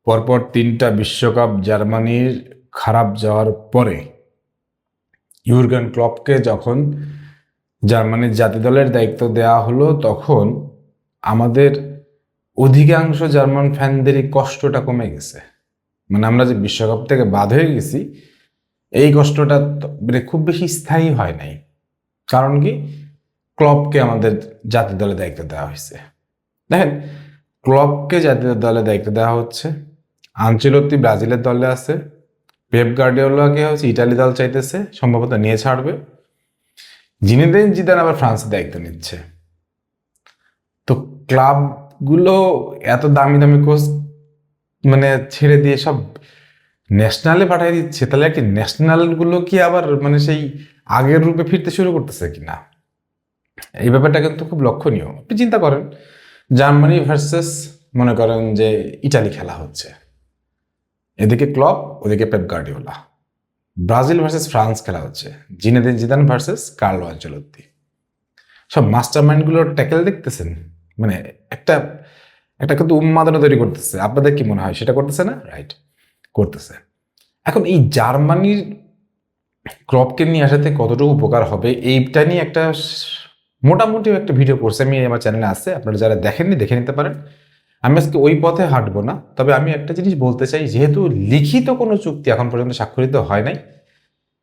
পরপর 3টা বিশ্বকাপ জার্মানির খারাপ যাওয়ার পরে ইউর্গেন ক্লপকে যখন জার্মানির জাতীয় দলের দায়িত্ব দেওয়া হলো, তখন আমাদের অধিকাংশ জার্মান ফ্যানদেরই কষ্টটা কমে গেছে। মানে আমরা যে বিশ্বকাপ থেকে বাদ হয়ে গেছি, এই কষ্টটা মানে খুব বেশি স্থায়ী হয় নাই। কারণ কি, ক্লপকে আমাদের জাতীয় দলে দায়িত্ব দেওয়া হয়েছে। দেখেন, ক্লপকে জাতীয় দলে দায়িত্ব দেওয়া হচ্ছে, আনচেলত্তি ব্রাজিলের দলে আছে, পেপ গার্ডিওলাকে হচ্ছে ইটালি দল চাইতেছে, সম্ভবত নিয়ে ছাড়বে, জিনেদিন জিদান আবার ফ্রান্সের দায়িত্ব নিচ্ছে। তো ক্লাবগুলো এত দামি দামি কোচ মানে ছেড়ে দিয়ে সব ন্যাশনালে পাঠিয়ে দিচ্ছে, তাহলে কি ন্যাশনালগুলো কি আবার মানে সেই আগের রূপে ফিরতে শুরু করতেছে কিনা, এই ব্যাপারটা কিন্তু খুব লক্ষণীয়। আপনি চিন্তা করেন, জার্মানি ভার্সেস মনে করেন যে ইটালি খেলা হচ্ছে, এদিকে ক্লপ, ওদিকে Pep Guardiola. Brazil versus France খেলা হচ্ছে, Zinedine Zidane versus Carlo Ancelotti. সব মাস্টার মাইন্ডগুলোর ট্যাকেল দেখতেছেন, মানে একটা একটা কিন্তু উন্মাদনা তৈরি করতেছে। আপনাদের কি মনে হয় সেটা করতেছে না? রাইট, করতেছে। এখন এই জার্মানির ক্রপকে নিয়ে আসাতে কতটুকু উপকার হবে এইটা নিয়ে একটা মোটামুটি একটা ভিডিও করছে, আমি আমার চ্যানেলে আছে, আপনারা যারা দেখেননি দেখে নিতে পারেন। আমি আজকে ওই পথে হাঁটবো না, তবে আমি একটা জিনিস বলতে চাই, যেহেতু লিখিত কোনো চুক্তি এখন পর্যন্ত স্বাক্ষরিত হয় নাই,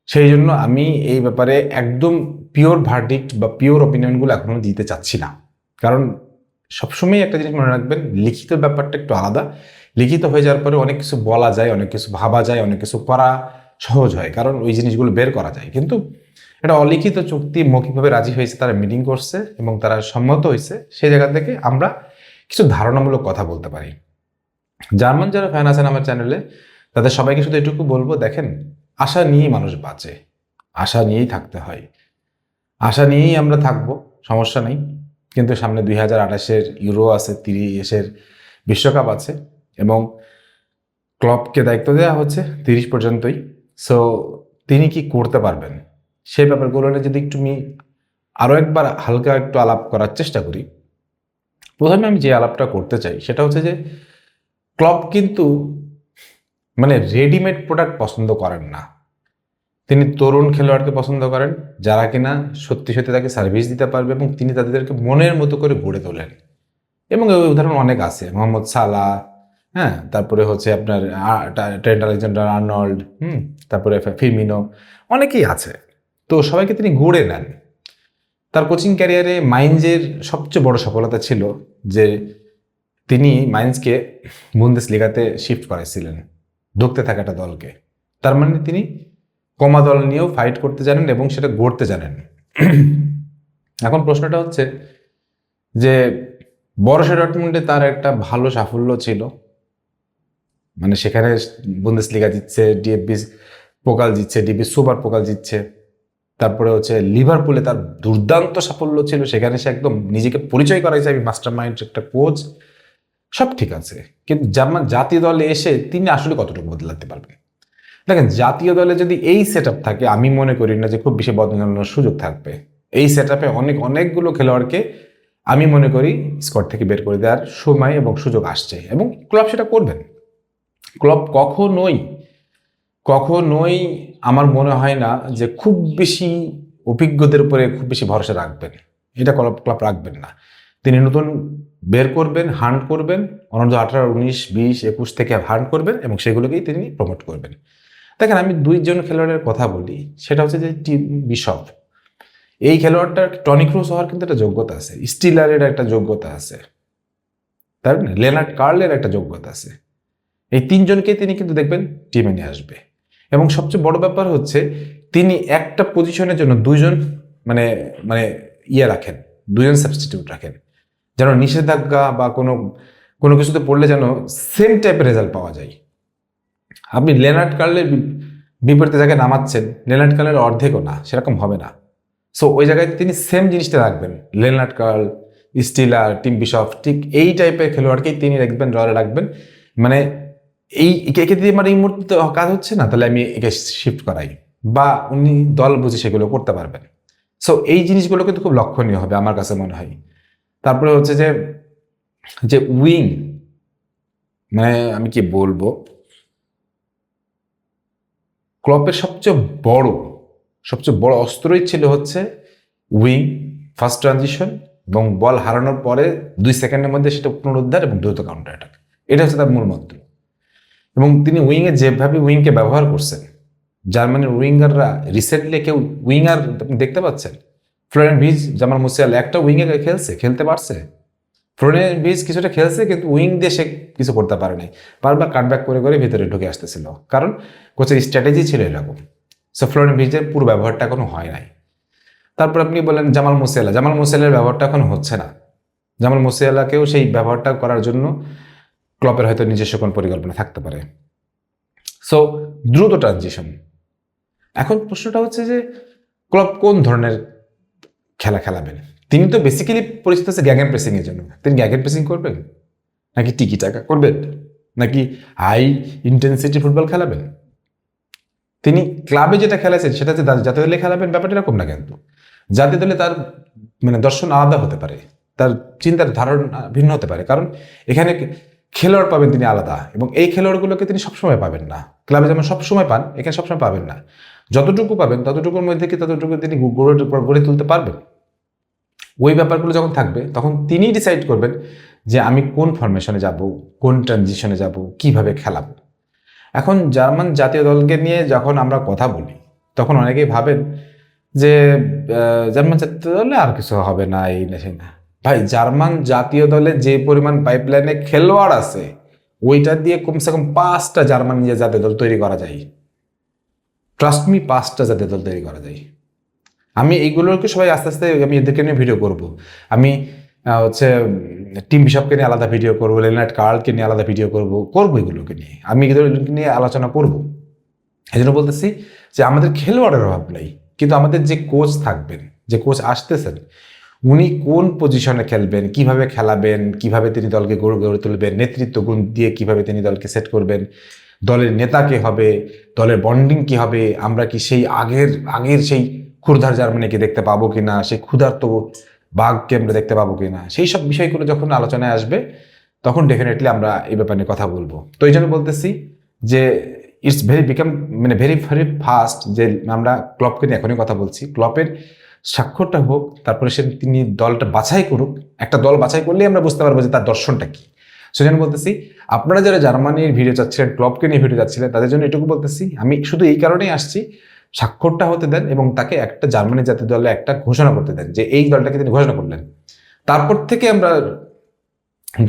সেই জন্য আমি এই ব্যাপারে একদম পিওর ভার্ডিক্ট বা পিওর অপিনিয়নগুলো এখনো দিতে চাচ্ছি না। কারণ সবসময় একটা জিনিস মনে রাখবেন, লিখিত ব্যাপারটা একটু আলাদা। লিখিত হয়ে যাওয়ার পরে অনেক কিছু বলা যায়, অনেক কিছু ভাবা যায়, অনেক কিছু করা সহজ হয়, কারণ ওই জিনিসগুলো বের করা যায়। কিন্তু এটা অলিখিত চুক্তি, মৌখিকভাবে রাজি হয়েছে, তারা মিটিং করছে এবং তারা সম্মত হয়েছে, সেই জায়গা থেকে আমরা কিছু ধারণামূলক কথা বলতে পারি। জার্মান যারা ফ্যান আছেন আমার চ্যানেলে, তাদের সবাইকে শুধু এটুকু বলবো, দেখেন, আশা নিয়েই মানুষ বাঁচে, আশা নিয়েই থাকতে হয়, আশা নিয়েই আমরা থাকবো, সমস্যা নেই। কিন্তু সামনে 2028-এর ইউরো আছে, 30-এর বিশ্বকাপ আছে, এবং ক্লবকে দায়িত্ব দেওয়া হচ্ছে 30 পর্যন্তই। সো তিনি কি করতে পারবেন সেই ব্যাপারগুলো নিয়ে যদি একটু আমি আরও একবার হালকা একটু আলাপ করার চেষ্টা করি। প্রথমে আমি যে আলাপটা করতে চাই সেটা হচ্ছে যে, ক্লব কিন্তু মানে রেডিমেড প্রোডাক্ট পছন্দ করেন না। তিনি তরুণ খেলোয়াড়কে পছন্দ করেন, যারা কিনা সত্যি সত্যি তাকে সার্ভিস দিতে পারবে এবং তিনি তাদেরকে মনের মতো করে গড়ে তোলেন। এবং ওই উদাহরণ অনেক আছে, মোহাম্মদ সালাহ, হ্যাঁ, তারপরে হচ্ছে আপনার ট্রেন্ট আলেকজান্ডার আর্নল্ড, তারপরে ফিরমিনো, অনেকেই আছে। তো সবাইকে তিনি গড়ে নেন। তার কোচিং ক্যারিয়ারে মাইনজের সবচেয়ে বড় সফলতা ছিল যে তিনি মাইনজকে বুন্দেসলিগাতে শিফট করেছিলেন, ধুঁকতে থাকা একটা দলকে। তার মানে তিনি কমা দল নিয়েও ফাইট করতে জানেন এবং সেটা গড়তে জানেন। এখন প্রশ্নটা হচ্ছে যে, বরুসিয়া ডর্টমুন্ডে তার একটা ভালো সাফল্য ছিল, মানে সেখানে বুন্দেসলিগা জিতছে, ডিএফবি পোকাল জিতছে, ডিবি সুপার পোকাল জিতছে। তারপরে হচ্ছে লিভারপুলে তার দুর্দান্ত সাফল্য ছিল, সেখানে সে একদম নিজেকে পরিচয় করাইছে, আমি মাস্টার মাইন্ড একটা কোচ, সব ঠিক আছে। কিন্তু জার্মান জাতীয় দলে এসে তিনি আসলে কতটুকু বদলাতে পারবেন? দেখেন, জাতীয় দলে যদি এই সেট থাকে, আমি মনে করি না যে খুব বেশি বদলানোর সুযোগ থাকবে। এই সেট অনেকগুলো খেলোয়াড়কে আমি মনে করি স্কোয়াড থেকে বের করে দেওয়ার সময় এবং সুযোগ আসছে, এবং ক্লাব সেটা করবেন। ক্লাব কখনোই আমার মনে হয় না যে খুব বেশি অভিজ্ঞদের উপরে খুব বেশি ভরসা রাখবেন, এটা ক্লাব রাখবেন না। তিনি নতুন বের করবেন, হান্ট করবেন, অনূর্ধ্ব 18, 19, 20, 21 থেকে হান্ট করবেন এবং সেগুলোকেই তিনি প্রমোট করবেন। দেখেন, আমি 2জন খেলোয়াড়ের কথা বলি, সেটা হচ্ছে যে টিম বিশপ। এই খেলোয়াড়টার টনি ক্রুস হওয়ার কিন্তু একটা যোগ্যতা আছে, স্টিলারের একটা যোগ্যতা আছে, তাই না, লেনার্ড কার্লের একটা যোগ্যতা আছে। এই 3জনকে তিনি কিন্তু দেখবেন টিমে নিয়ে আসবে। এবং সবচেয়ে বড় ব্যাপার হচ্ছে, তিনি একটা পজিশনের জন্য 2জন মানে মানে রাখেন, 2জন সাবস্টিটিউট রাখেন, যেন নিষেধাজ্ঞা বা কোনো কিছুতে পড়লে যেন সেম টাইপের রেজাল্ট পাওয়া যায়। আপনি লেনার্ড কার্লের বিপরীতে যাকে নামাচ্ছেন, লেনার্ড কার্লের অর্ধেকও না, সেরকম হবে না। সো ওই জায়গায় তিনি সেম জিনিসটা রাখবেন, Leonard Carl, Stiller, Tim Bishop, ঠিক এই টাইপের খেলোয়াড়কেই তিনি রাখবেন, দলে রাখবেন। মানে একে দিয়ে আমার এই মুহূর্তে কাজ হচ্ছে না, তাহলে আমি একে শিফট করাই, বা উনি দল বুঝে সেগুলো করতে পারবেন। সো এই জিনিসগুলো কিন্তু খুব লক্ষণীয় হবে আমার কাছে মনে হয়। তারপরে হচ্ছে যে উইং, মানে আমি কি বলবো, ক্লপের সবচেয়ে বড় অস্ত্রই ছিল হচ্ছে উইং, ফার্স্ট ট্রানজিশন এবং বল হারানোর পরে 2 সেকেন্ডের মধ্যে সেটা পুনরুদ্ধার এবং দ্রুত কাউন্টার অ্যাটাক। এটা হচ্ছে তার মূল মন্ত্র। এবং তিনি উইংয়ে যেভাবে উইংকে ব্যবহার করছেন, জার্মানির উইঙ্গাররা রিসেন্টলি কেউ উইঙ্গার দেখতে পাচ্ছেন? ফ্লোরিয়ান ভিজ, জামাল মুসিয়ালা একটা উইংয়ে খেলতে পারছে? ফ্লোরিয়ান ভিজ কিছুটা খেলছে, কিন্তু উইং দিয়ে সে কিছু করতে পারে নাই। বারবার কাটব্যাক করে করে ভিতরে ঢুকে আসতেছিল, কারণ কোচের স্ট্র্যাটেজি ছিল এরকম। সো ফ্লোরিয়ান ভিজের পুরো ব্যবহারটা এখনো হয় নাই। তারপর আপনি বলেন জামাল মুসিয়ালার ব্যবহারটা এখন হচ্ছে না। জামাল মুসিয়ালাকেও সেই ব্যবহারটা করার জন্য ক্লপের হয়তো নিজস্ব কোন পরিকল্পনা থাকতে পারে। সো দ্রুত ট্রানজিশন। এখন প্রশ্নটা হচ্ছে যে ক্লপ কোন ধরনের খেলা খেলাবেন? তিনি তো বেসিক্যালি পরিচিত হচ্ছে গ্যাগেন প্রেসিং এর জন্য। তিনি গ্যাগেন প্রেসিং করবেন, নাকি টিকি টাকা করবেন, নাকি হাই ইন্টেন্সিটি ফুটবল খেলাবেন? তিনি ক্লাবে যেটা খেলেছেন সেটা যে জাতীয় দলে খেলাবেন, ব্যাপারটা এরকম না। কিন্তু জাতীয় দলে তার মানে দর্শন আলাদা হতে পারে, তার চিন্তার ধারণা ভিন্ন হতে পারে, কারণ এখানে খেলোয়াড় পাবেন তিনি আলাদা, এবং এই খেলোয়াড়গুলোকে তিনি সবসময় পাবেন না। ক্লাবে যেমন সবসময় পান, এখানে সবসময় পাবেন না। যতটুকু পাবেন ততটুকুর মধ্যে কি ততটুকু তিনি গড়ে তুলতে পারবেন? ওই ব্যাপারগুলো যখন থাকবে তখন তিনি ডিসাইড করবেন যে আমি কোন ফরমেশনে যাব, কোন ট্রানজিশনে যাব, কিভাবে খেলাবো। এখন জার্মান জাতীয় দলকে নিয়ে যখন আমরা কথা বলি তখন অনেকেই ভাবেন যে জার্মান জাতীয় দলে আর কিছু হবে না, এই না সেই না। ভাই, জার্মান জাতীয় দলে যে পরিমাণ পাইপলাইনে খেলোয়াড় আছে, ওইটা দিয়ে কমসে কম 5টা জার্মান জাতীয় দল তৈরি করা যায়। ট্রাস্ট মি, 5টা জাতীয় দল তৈরি করা যায়। আমি এইগুলোকে সবাই আস্তে আস্তে আমি এদেরকে নিয়ে ভিডিও করব। আমি হচ্ছে টিম বিশপকে নিয়ে আলাদা ভিডিও করবো, লেনার্ড কার্লকে নিয়ে আলাদা ভিডিও করবো এগুলোকে নিয়ে আমি এগুলোকে নিয়ে আলোচনা করব। এই জন্য বলতেছি যে আমাদের খেলোয়াড়ের অভাব নেই, কিন্তু আমাদের যে কোচ থাকবেন, যে কোচ আসতেছেন, উনি কোন পজিশনে খেলবেন, কিভাবে খেলাবেন, কিভাবে তিনি দলকে গড়ে তুলবেন, নেতৃত্ব গুণ দিয়ে কিভাবে তিনি দলকে সেট করবেন, দলের নেতা কে হবে, দলের বন্ডিং কি হবে, আমরা কি সেই আগের সেই ক্ষুধার জার্মানিকে দেখতে পাবো কিনা, সেই ক্ষুধার্ত বাঘকে আমরা দেখতে পাবো কিনা, সেই সব বিষয়গুলো যখন আলোচনায় আসবে তখন ডেফিনেটলি আমরা এই ব্যাপারে কথা বলবো। তো এই জন্য বলতেছি যে ইটস ভেরি ফাস্ট যে আমরা ক্লপকে নিয়ে এখনই কথা বলছি। ক্লপের স্বাক্ষরটা হোক, তারপরে তিনি দলটা বাছাই করুক। একটা দল বাছাই করলেই আমরা বুঝতে পারবো যে তার দর্শনটা কি। সেজন্য বলতেছি, আপনারা যারা জার্মানির ভিডিও চাচ্ছিলেন, ক্লপকে নিয়ে ভিডিও চাচ্ছিলেন, তাদের জন্য এটুকু বলতেছি, আমি শুধু এই কারণেই আসছি, স্বাক্ষরটা হতে দেন এবং তাকে একটা জার্মানি জাতীয় দলে একটা ঘোষণা করতে দেন যে এই দলটাকে তিনি ঘোষণা করলেন। তারপর থেকে আমরা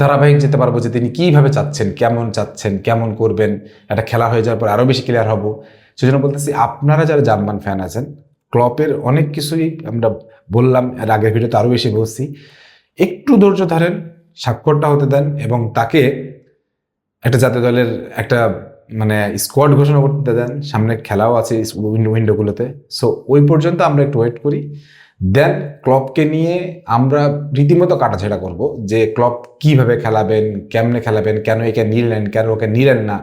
ধারাবাহিক যেতে পারবো যে তিনি কিভাবে চাচ্ছেন, কেমন করবেন। একটা খেলা হয়ে যাওয়ার পর আরো বেশি ক্লিয়ার হবো। সেজন্য বলতেছি, আপনারা যারা জার্মান ফ্যান আছেন, ক্লপের অনেক কিছুই আমরা বললাম, এর আগের ভিডিওতে আরো বেশি বলছি, একটু ধৈর্য ধরেন, স্বাক্ষরটা হতে দেন এবং তাকে একটা জাতীয় দলের একটা মানে স্কোয়াড ঘোষণা করতে দেন। সামনে খেলাও আছে উইন্ডোগুলোতে। সো ওই পর্যন্ত আমরা একটু ওয়েট করি। দেন ক্লপকে নিয়ে আমরা রীতিমতো কাটাছেড়া করব যে ক্লপ কিভাবে খেলাবেন, কেমনে খেলাবেন, কেন একে নিলেন, কেন ওকে নিলেন না,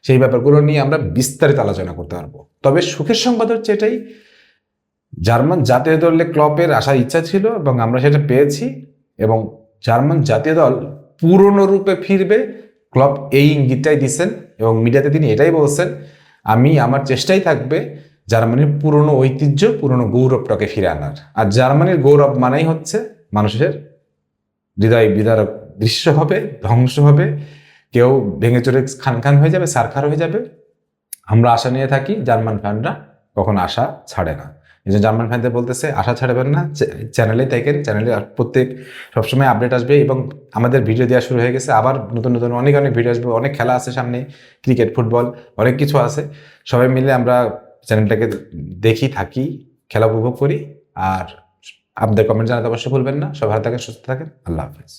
সেই ব্যাপারগুলো নিয়ে আমরা বিস্তারিত আলোচনা করতে পারবো। তবে সুখের সংবাদ হচ্ছে এটাই, জার্মান জাতীয় দলে ক্লপের আসার ইচ্ছা ছিল এবং আমরা সেটা পেয়েছি, এবং জার্মান জাতীয় দল পুরনো রূপে ফিরবে। ক্লপ এই ইঙ্গিতটাই দিচ্ছেন এবং মিডিয়াতে তিনি এটাই বলছেন, আমার চেষ্টাই থাকবে জার্মানির পুরনো ঐতিহ্য, পুরনো গৌরবটাকে ফিরে আনার। আর জার্মানির গৌরব মানেই হচ্ছে মানুষের হৃদয় বিদারক দৃশ্য হবে, ধ্বংস হবে, কেউ ভেঙে চড়ে খান হয়ে যাবে, সারখার হয়ে যাবে। আমরা আশা নিয়ে থাকি, জার্মান ফ্যানরা কখনো আশা ছাড়ে না। এই যে জার্মান ফ্যানদের বলতেছে, আশা ছাড়বেন না, চ্যানেলে দেখেন, চ্যানেলে প্রত্যেক সবসময় আপডেট আসবে এবং আমাদের ভিডিও দেওয়া শুরু হয়ে গেছে। আবার নতুন অনেক ভিডিও আসবে, অনেক খেলা আছে সামনে, ক্রিকেট, ফুটবল, অনেক কিছু আছে। সবাই মিলে আমরা চ্যানেলটাকে দেখি, থাকি, খেলা উপভোগ করি। আর আপনাদের কমেন্ট জানাতে অবশ্যই ভুলবেন না। সবাই ভালো থাকেন, সুস্থ থাকেন। আল্লাহ হাফেজ।